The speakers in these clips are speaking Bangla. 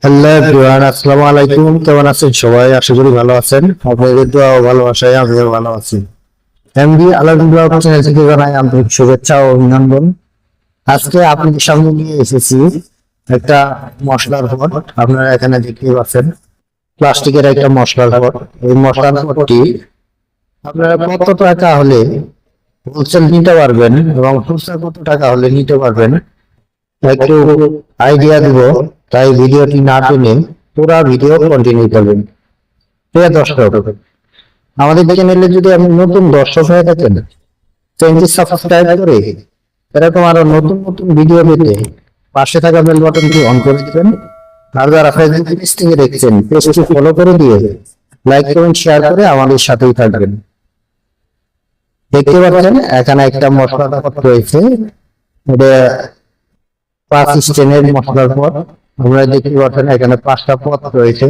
হ্যালো এভরিওয়ান, আসসালামু আলাইকুম। কেমন আছেন সবাই? আশা করি ভালো আছেন। আপনাদের দোয়া ও ভালোবাসায় আমিও ভালো আছি। এমডি আলামিন ব্লগ চ্যানেল থেকে জানাই আন্তরিক শুভেচ্ছা ও অভিনন্দন। আজকে আপনাদের সামনে নিয়ে এসেছি একটা মশলার পট। আপনারা এখানে দেখতে পাচ্ছেন প্লাস্টিকের একটা মশলার পট। এই মশলার পটটি আপনারা কত টাকা হলে হোলসেল নিতে পারবেন এবং খুচরা কত টাকা হলে নিতে পারবেন একটু আইডিয়া দিব। তাই ভিডিওটি না টেনে পুরো ভিডিও কন্টিনিউ করবেন। প্রিয় দর্শক, আমাদের চ্যানেলে যদি আপনি নতুন দর্শক হয়ে থাকেন, চ্যানেলটি সাবস্ক্রাইব করে এরকম আরো নতুন নতুন ভিডিও পেতে পাশে থাকা বেল বাটনটি অন করে দিবেন। আর যারা ফেসবুক পেজ থেকে দেখছেন, পেজটি ফলো করে দিয়ে লাইক কমেন্ট শেয়ার করে আমাদের সাথেই থাকবেন। দেখতে পাচ্ছেন এখানে একটা মশলার পট রয়েছে। এটা 5 স্টেনের মশলার পট। আপনারা দেখতে পাচ্ছেন এখানে 5টা পদ রয়েছে।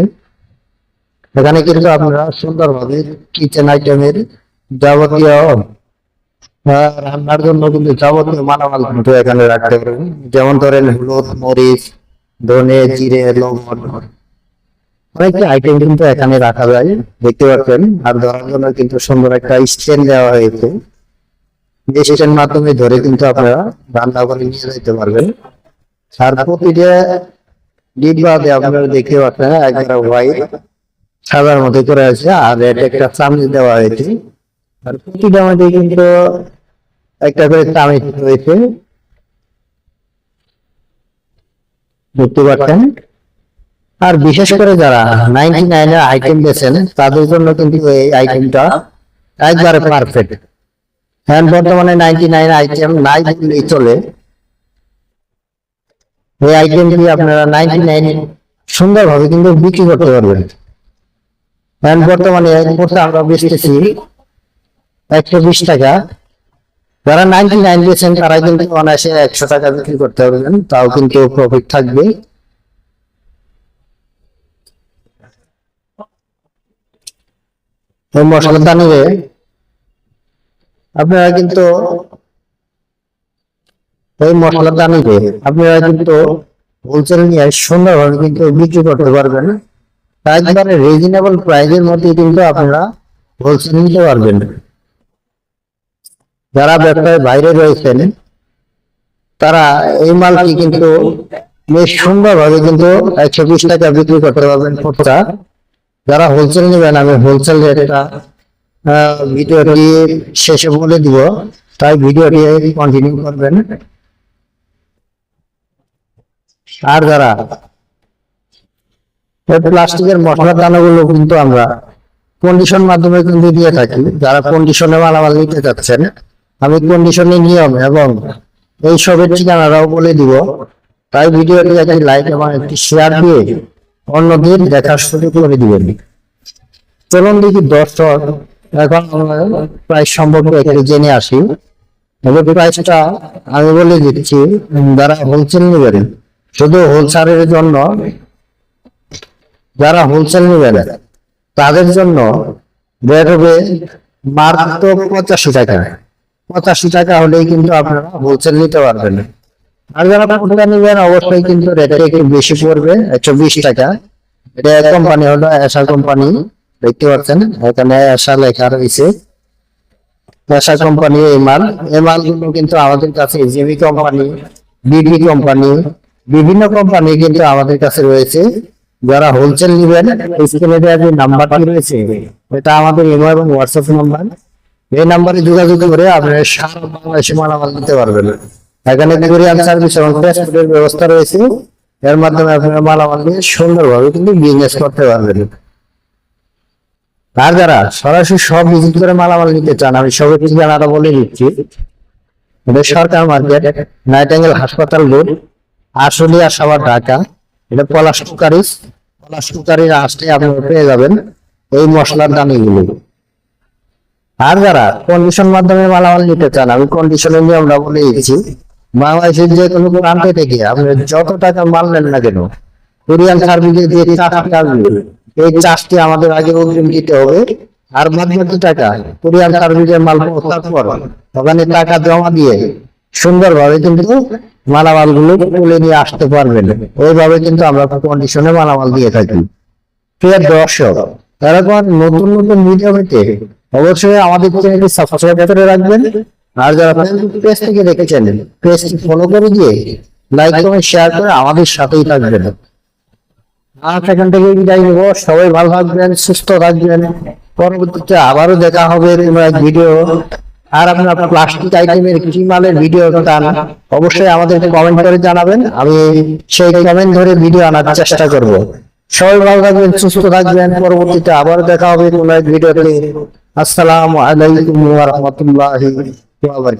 এখানে কিন্তু আপনারা সুন্দরভাবে কিচেন আইটেমের যাবতীয় রান্নার জন্য কিন্তু যাবতীয় মালামাল কিন্তু এখানে রাখতে পারবেন। যেমন ধরেন হলুদ, মরিচ, ধনে, জিরে, লবণ, অনেকটা আইটেম কিন্তু এখানে রাখা যায়, দেখতে পাচ্ছেন। আর ধরার জন্য কিন্তু সুন্দর একটা স্ট্যান্ড দেওয়া হয়েছে। যে স্ট্যান্ড মাধ্যমে ধরে কিন্তু আপনারা রান্না করে নিয়ে যেতে পারবেন। আর প্রতিটা ডিব্বাতে আপনারা দেখতে পাচ্ছেন একবারে হোয়াইট সাদার মধ্যে করে আছে। আর এটা একটা চামচ দেওয়া হয়েছে। আর প্রতিটা মধ্যে কিন্তু একটা করে চামচ রয়েছে, দেখতে পাচ্ছেন। আর বিশেষ করে যারা 99 এর আইটেম বেছেন তাদের জন্য কিন্তু এই আইটেমটা একবারে পারফেক্ট। এখন বর্তমানে 99 আইটেম নাই বললেই চলে। এই আইটেম দিয়ে আপনারা 99 সুন্দরভাবে কিন্তু বিক্রি করতে পারবেন। এখন বর্তমানে আমরা বেচতেছি 120 টাকা। যারা 99 বেচেন তারা কিন্তু অনায়াসে 100 টাকা বিক্রি করতে পারবেন, তাও কিন্তু প্রফিট থাকবে। এই মশলাটা নিয়ে আপনারা কিন্তু হোলসেল নিয়ে সুন্দরভাবে কিন্তু বিক্রি করতে পারবেন। একবারে রিজনেবল প্রাইসের মধ্যে কিন্তু আপনারা হোলসেল নিতে পারবেন। যারা ব্যবসায় বাইরে রয়েছেন তারা এই মালটি কিন্তু বেশ সুন্দরভাবে কিন্তু 120 টাকা বিক্রি করতে পারবেন খুচরা। যারা হোলসেল নেবেন, আমি হোলসেল রেটটা ভিডিওটি শেষে বলে দিব, তাই ভিডিওটি কন্টিনিউ করবেন। আর যারা প্লাস্টিকের মশলার দানাগুলো কিন্তু আমরা কন্ডিশন মাধ্যমে কিন্তু দিয়ে থাকি। যারা কন্ডিশনে মালামাল নিতে চাচ্ছেন, আমি কন্ডিশনের নিয়ম এবং এই সবের ঠিকানাটাও বলে দিব। তাই ভিডিওটি একটি লাইক এবং একটি শেয়ার দিয়ে অন্যদের দেখার সুযোগ করে দিবেন। চলুন দেখি দর্শক, এখন আমরা প্রাইস সম্পর্কে একটু জেনে আসি। প্রাইসটা আমি বলে দিচ্ছি। যারা হোলসেল নেবেন, শুধু হোলসেলের জন্য, যারা হোলসেল নেবেন তাদের জন্য রেট হবে মাত্র 85 টাকা। 85 টাকা হলেই কিন্তু আপনারা হোলসেল নিতে পারবেন। আর যারা খুচরা নেবেন অবশ্যই কিন্তু রেটটা একটু বেশি পড়বে, 120 টাকা। এটা কোম্পানি হলো এসা কোম্পানি, দেখতে পাচ্ছেন এখানে এসা লেখা রয়েছে। এসা কোম্পানি এই মালগুলো কিন্তু আমাদের কাছে জিবি কোম্পানি, বিডি কোম্পানি, বিভিন্ন কোম্পানি কিন্তু আমাদের কাছে রয়েছে। যারা হোলসেল নেবেন, স্ক্রিনে দেওয়া যে নাম্বারটি রয়েছে এটা আমাদের ইমো এবং হোয়াটসঅ্যাপ নাম্বার। এই নাম্বারে যোগাযোগ করে আপনারা সারা বাংলাদেশে মালামাল নিতে পারবেন। এখানে কুরিয়ার সার্ভিস এবং ট্রান্সপোর্টের ব্যবস্থা রয়েছে। এর মাধ্যমে আপনারা মালামাল নিয়ে সুন্দরভাবে কিন্তু বিজনেস করতে পারবেন। আর যারা সরাসরি সব ভিজিট করে মালামাল নিতে চান, আমি সবের ঠিকানাটা বলে দিচ্ছি। এটা সরকার মার্কেট, নাইটিঙ্গেল হাসপাতাল রোড, আশুলিয়া, সাভার, ঢাকা। এটা পলাশ কুকারির আসলে আপনারা পেয়ে যাবেন এই মশলার দানাগুলো। আর যারা কন্ডিশন মাধ্যমে মালামাল নিতে চান, আমি কন্ডিশনের নিয়মটা বলে দিচ্ছি। বাংলাদেশের যে কোনো প্রান্তে থেকে আপনি যত টাকা মাল নেন না কেন, কোরিয়ান সার্ভিসে যে চার্জটি আসবে, এই চার্জটি আমাদের আগে অগ্রিম দিতে হবে। আর বাদ বাকি টাকা কোরিয়ান সার্ভিসের মাল পৌঁছার পর ওখানে টাকা জমা দিয়ে সুন্দরভাবে কিন্তু মালামাল গুলো তুলে নিয়ে আসতে পারবেন। ওইভাবে কিন্তু আমরা কন্ডিশনে মালামাল দিয়ে থাকি। প্রিয় দর্শক, এরকম নতুন নতুন ভিডিও পেতে অবশ্যই আমাদের চ্যানেলটি সাবস্ক্রাইব করে রাখবেন। আর যারা ফেসবুক পেজ থেকে দেখেছেন, পেজটি ফলো করে দিয়ে লাইক কমেন্ট শেয়ার করে আমাদের সাথেই থাকবেন। আর সেখান থেকে বিদায় নেব। সবাই ভালো থাকবেন, সুস্থ থাকবেন। পরবর্তীতে আবারও দেখা হবে কোনো এক ভিডিও। আর আপনার প্লাস্টিক আইটেমের কি মালের ভিডিও চান, অবশ্যই আমাদেরকে কমেন্ট করে জানাবেন। আমি সেই কমেন্ট ধরে ভিডিও আনার চেষ্টা করব। সবাই ভালো থাকবেন, সুস্থ থাকবেন। পরবর্তীতে আবার দেখা হবে কোনো এক ভিডিওতে। আসসালামু আলাইকুম ওয়া রাহমাতুল্লাহি ওয়া বারাকাতুহু।